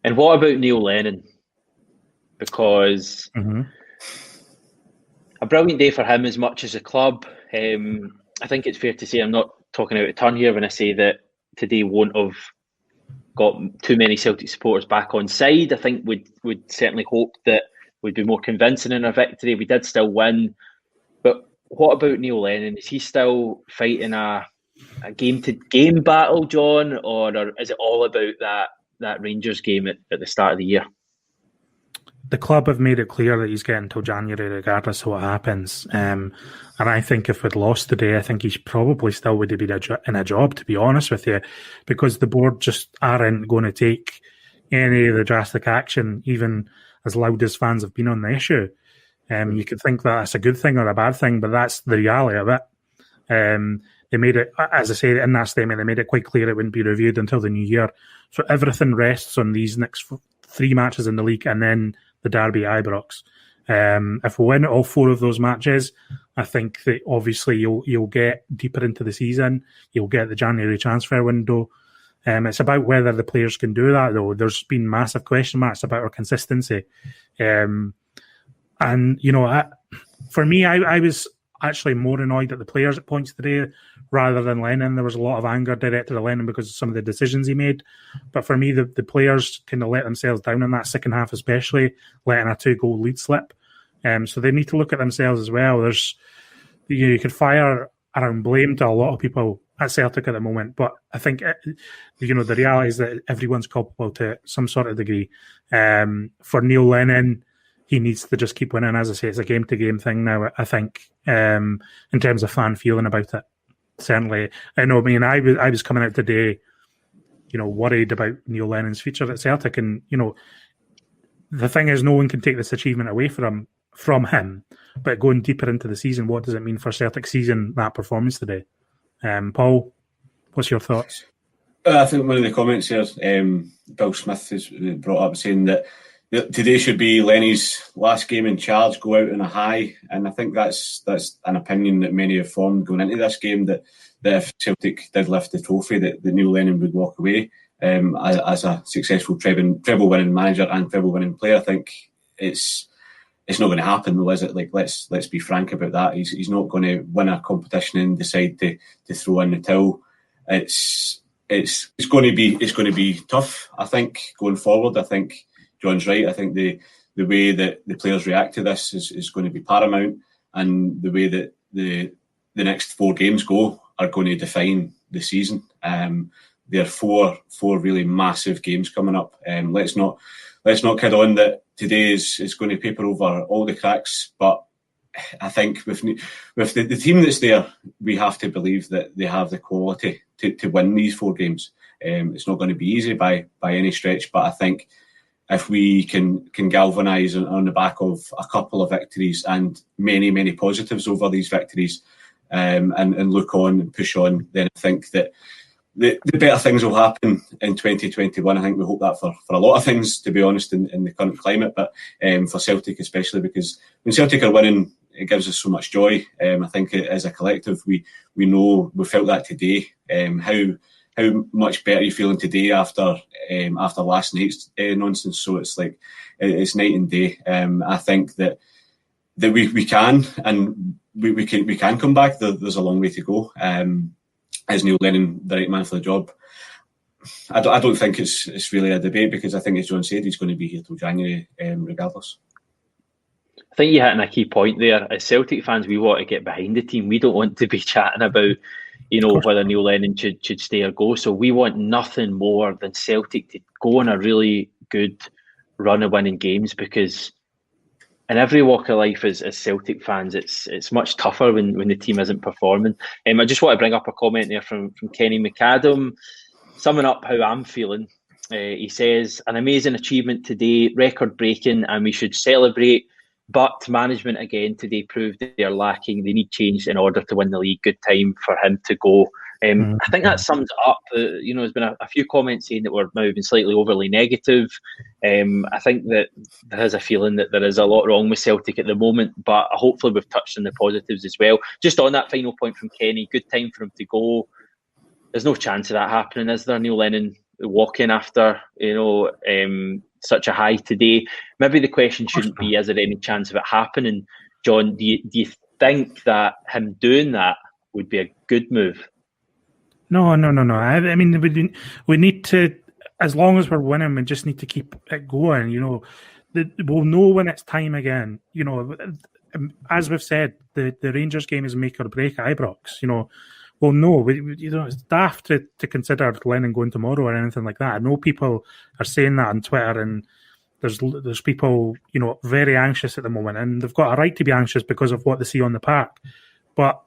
And what about Neil Lennon? Because a brilliant day for him as much as a club. I think it's fair to say I'm not talking out of turn here when I say that today won't have got too many Celtic supporters back on side. I think we'd certainly hope that we'd be more convincing in our victory. We did still win. But what about Neil Lennon? Is he still fighting a game-to-game battle, John? Or is it all about that Rangers game at the start of the year? The club have made it clear that he's getting till January regardless of what happens. And I think if we'd lost today, I think he probably still would have been in a job, to be honest with you, because the board just aren't going to take any of the drastic action, even as loud as fans have been on the issue. You could think that that's a good thing or a bad thing, but that's the reality of it. They made it, as I say in that statement, they made it quite clear it wouldn't be reviewed until the new year. So everything rests on these next 3 matches in the league and then the Derby Ibrox. If we win all 4 of those matches, I think that obviously you'll get deeper into the season. You'll get the January transfer window. It's about whether the players can do that, though. There's been massive question marks about our consistency. For me, I was actually more annoyed at the players at points today rather than Lennon. There was a lot of anger directed at Lennon because of some of the decisions he made. But for me, the players kind of let themselves down in that second half, especially letting a 2-goal lead slip. So they need to look at themselves as well. You could fire around blame to a lot of people at Celtic at the moment, but I think the reality is that everyone's culpable to some sort of degree. For Neil Lennon, he needs to just keep winning. As I say, it's a game-to-game thing now, I think, in terms of fan feeling about it. Certainly. I was coming out today, worried about Neil Lennon's future at Celtic. And, the thing is, no one can take this achievement away from him. But going deeper into the season, what does it mean for Celtic season, that performance today? Paul, what's your thoughts? I think one of the comments here, Bill Smith has brought up saying that today should be Lenny's last game in charge, go out on a high, and I think that's an opinion that many have formed going into this game, that if Celtic did lift the trophy, that Neil Lennon would walk away as a successful treble winning manager and treble winning player. I think it's not going to happen, though, is it? Like, let's be frank about that. He's not going to win a competition and decide to throw in the towel. It's going to be tough, I think, going forward. I think John's right. I think the way that the players react to this is going to be paramount, and the way that the next 4 games go are going to define the season. There are four really massive games coming up. Let's not kid on that today is going to paper over all the cracks, but I think with the team that's there, we have to believe that they have the quality to win these 4 games. It's not going to be easy by any stretch, but I think if we can galvanise on the back of a couple of victories and many, many positives over these victories, and look on and push on, then I think that the better things will happen in 2021. I think we hope that for a lot of things, to be honest, in the current climate, but for Celtic especially, because when Celtic are winning, it gives us so much joy. I think as a collective, we know, we felt that today, how much better you're feeling today after last night's nonsense. So it's like, it's night and day. I think that we can, and we can come back. There's a long way to go. Is Neil Lennon the right man for the job? I don't think it's really a debate, because I think, as John said, he's going to be here till January regardless. I think you're hitting a key point there. As Celtic fans, we want to get behind the team. We don't want to be chatting about, whether Neil Lennon should stay or go. So we want nothing more than Celtic to go on a really good run of winning games, because in every walk of life as Celtic fans, it's much tougher when the team isn't performing. I just want to bring up a comment there from Kenny McAdam, summing up how I'm feeling. He says, an amazing achievement today, record-breaking, and we should celebrate. But management again today proved that they're lacking. They need change in order to win the league. Good time for him to go. I think that sums up. There's been a few comments saying that we're now been slightly overly negative. I think that there is a feeling that there is a lot wrong with Celtic at the moment, but hopefully we've touched on the positives as well. Just on that final point from Kenny, good time for him to go. There's no chance of that happening, is there? Neil Lennon walking after such a high today. Maybe the question shouldn't be, is there any chance of it happening? John, do you think that him doing that would be a good move? No. I mean, we need to, as long as we're winning, we just need to keep it going. We'll know when it's time again. As we've said, the Rangers game is make or break at Ibrox. We'll know. It's daft to consider Lennon going tomorrow or anything like that. I know people are saying that on Twitter, and there's people, very anxious at the moment, and they've got a right to be anxious because of what they see on the park. But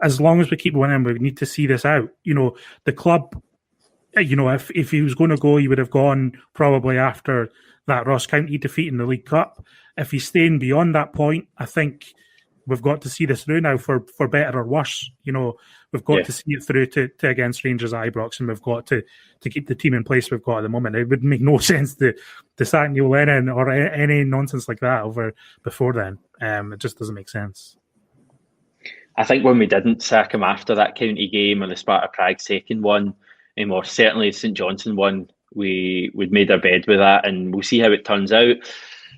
as long as we keep winning, we need to see this out. The club, if he was going to go, he would have gone probably after that Ross County defeat in the League Cup. If he's staying beyond that point, I think we've got to see this through now for better or worse. We've got to see it through to against Rangers at Ibrox, and we've got to keep the team in place we've got at the moment. It would make no sense to sack Neil Lennon or any nonsense like that over before then. It just doesn't make sense. I think when we didn't sack him after that County game or the Sparta Prague second one, or certainly St Johnstone one, we'd made our bed with that, and we'll see how it turns out.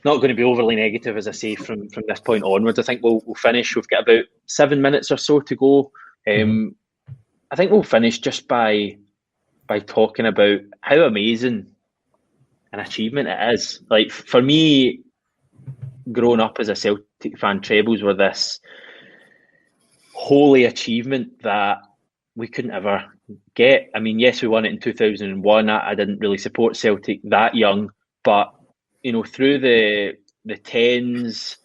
Not going to be overly negative, as I say, from this point onwards. I think we'll finish. We've got about 7 minutes or so to go. I think we'll finish just by talking about how amazing an achievement it is. Like, for me, growing up as a Celtic fan, trebles were this holy achievement that we couldn't ever get. I mean, yes, we won it in 2001. I didn't really support Celtic that young, but through the tens,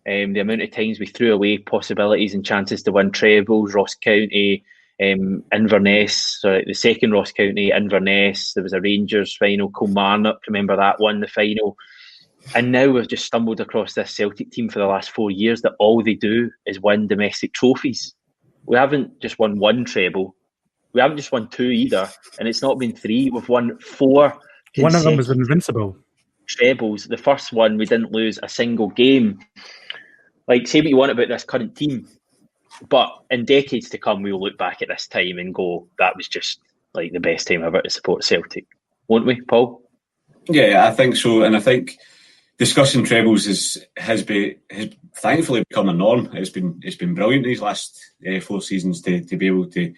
the amount of times we threw away possibilities and chances to win trebles, Ross County, Inverness, the second Ross County, Inverness, there was a Rangers final, Kilmarnock, remember that one, the final. And now we've just stumbled across this Celtic team for the last 4 years that all they do is win domestic trophies. We haven't just won one treble. We haven't just won two either. And it's not been three. We've won 4. One of them was invincible. Trebles. The first one, we didn't lose a single game. Like, say what you want about this current team, but in decades to come, we'll look back at this time and go, that was just like the best time ever to support Celtic. Won't we, Paul? Yeah, I think so. And I think discussing trebles has thankfully become a norm. It's been brilliant these last 4 seasons to be able to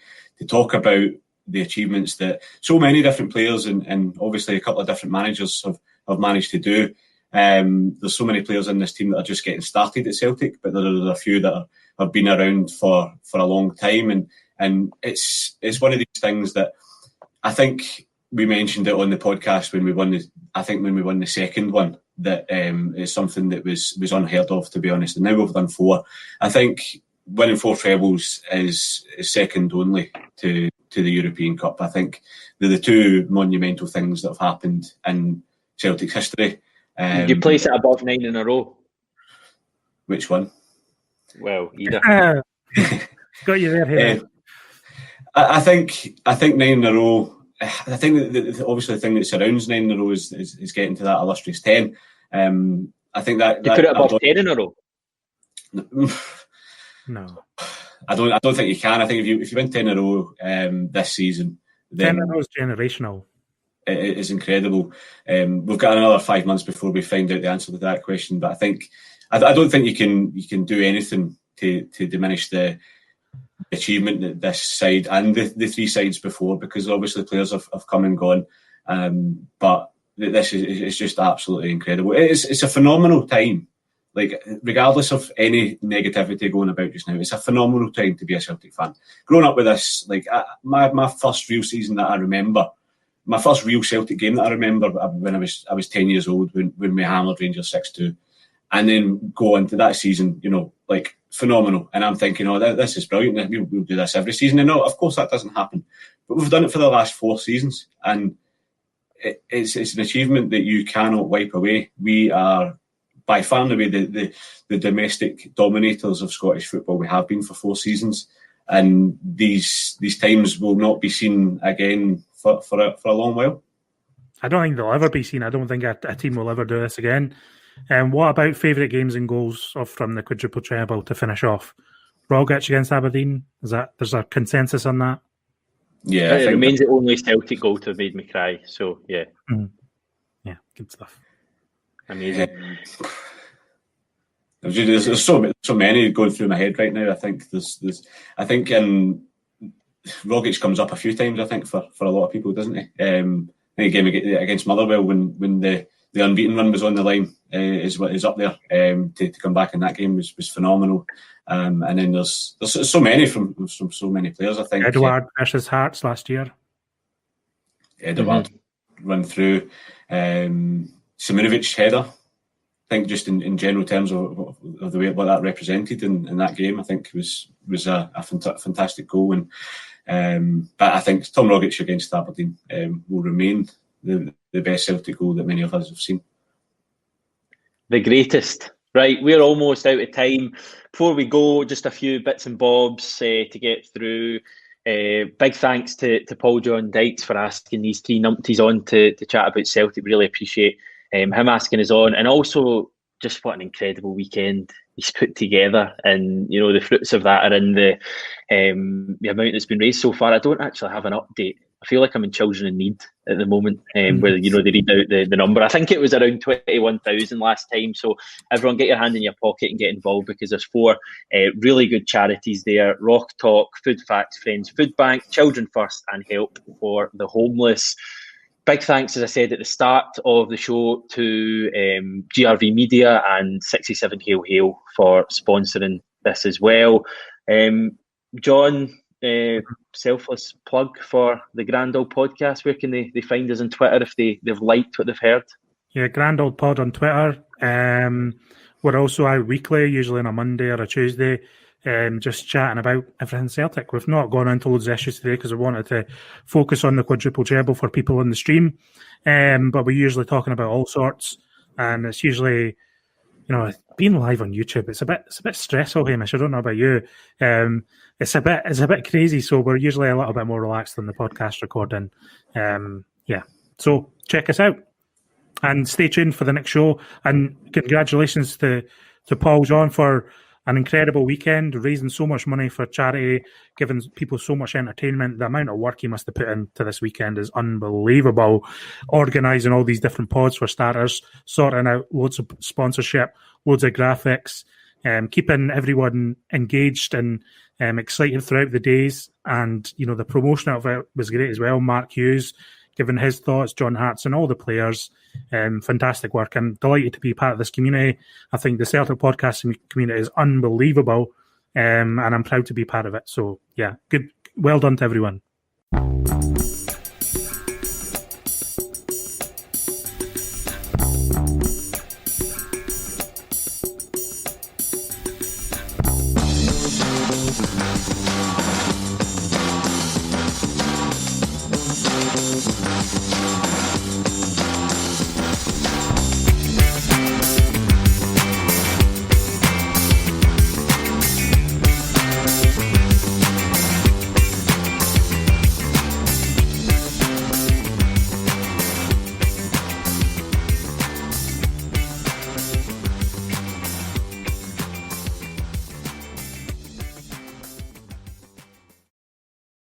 talk about the achievements that so many different players and obviously a couple of different managers have managed to do. There's so many players in this team that are just getting started at Celtic, but there are a few that have been around for a long time, and it's one of these things that I think we mentioned it on the podcast when we won the second one, that is something that was unheard of, to be honest. And now we've done 4. I think winning 4 trebles is second only to the European Cup. I think they're the 2 monumental things that have happened in Celtic's history. Did you place it above 9 in a row? Which one? Well, either. Got you there. I think 9 in a row. I think that obviously the thing that surrounds 9 in a row is getting to that illustrious 10. I think that you put it above 10 in a row. No, I don't think you can. I think if you win 10 in a row this season, then 10 in a row is generational. It is incredible. We've got another 5 months before we find out the answer to that question. But I don't think you can do anything to diminish the achievement that this side and the 3 sides before, because obviously players have come and gone. But this is just absolutely incredible. It's a phenomenal time. Like, regardless of any negativity going about just now, it's a phenomenal time to be a Celtic fan. Growing up with this, like my first real season that I remember, my first real Celtic game that I remember when I was 10 years old when we hammered Rangers 6-2, and then go into that season, like phenomenal. And I'm thinking, this is brilliant. We'll do this every season. And no, of course that doesn't happen. But we've done it for the last 4 seasons, and it's an achievement that you cannot wipe away. We are by far and away the domestic dominators of Scottish football. We have been for 4 seasons, and these times will not be seen again for a long while. I don't think they'll ever be seen. I don't think a team will ever do this again. What about favourite games and goals from the quadruple treble to finish off? Rogic against Aberdeen. There's a consensus on that? Yeah, it remains the only Celtic goal to have made me cry. So yeah, yeah, good stuff. Amazing. There's so many going through my head right now. I think Rogic comes up a few times. I think for a lot of people, doesn't he? I think a game against Motherwell when the unbeaten run was on the line is up there. To come back in that game was phenomenal. And then there's so many from so many players. I think Edouard versus Hearts last year. Edouard run through. Simunovic header. I think just in general terms of the way what that represented in that game, I think was a fantastic goal. And but I think Tom Rogic against Aberdeen will remain the best Celtic goal that many of us have seen. The greatest. Right, we're almost out of time. Before we go, just a few bits and bobs to get through. Big thanks to Paul John Dykes for asking these 3 numpties on to chat about Celtic. Really appreciate him asking us on, and also just what an incredible weekend he's put together. And the fruits of that are in the amount that's been raised so far. I don't actually have an update. I feel like I'm in Children in Need at the moment, where they read out the number. I think it was around 21,000 last time. So everyone, get your hand in your pocket and get involved, because there's 4 really good charities there: Rock Talk, Food Facts Friends Food Bank, Children First, and Help for the Homeless. Big thanks, as I said at the start of the show, to GRV Media and 67 Hail Hail for sponsoring this as well. John, selfless plug for the Grand Auld Podcast. Where can they find us on Twitter if they've liked what they've heard? Yeah, Grand Auld Pod on Twitter. We're also out weekly, usually on a Monday or a Tuesday, just chatting about everything Celtic. We've not gone into loads of issues today because we wanted to focus on the quadruple treble for people in the stream. But we're usually talking about all sorts, and it's usually, being live on YouTube, it's a bit stressful, Hamish. I don't know about you. It's a bit crazy, so we're usually a little bit more relaxed than the podcast recording. So check us out and stay tuned for the next show. And congratulations to Paul John for an incredible weekend, raising so much money for charity, giving people so much entertainment. The amount of work he must have put into this weekend is unbelievable. Organising all these different pods for starters, sorting out loads of sponsorship, loads of graphics, keeping everyone engaged and excited throughout the days. And, the promotion of it was great as well. Mark Hughes giving his thoughts, John Hartson, and all the players. Fantastic work. I'm delighted to be part of this community. I think the Celtic podcasting community is unbelievable, and I'm proud to be part of it. So, yeah, good. Well done to everyone.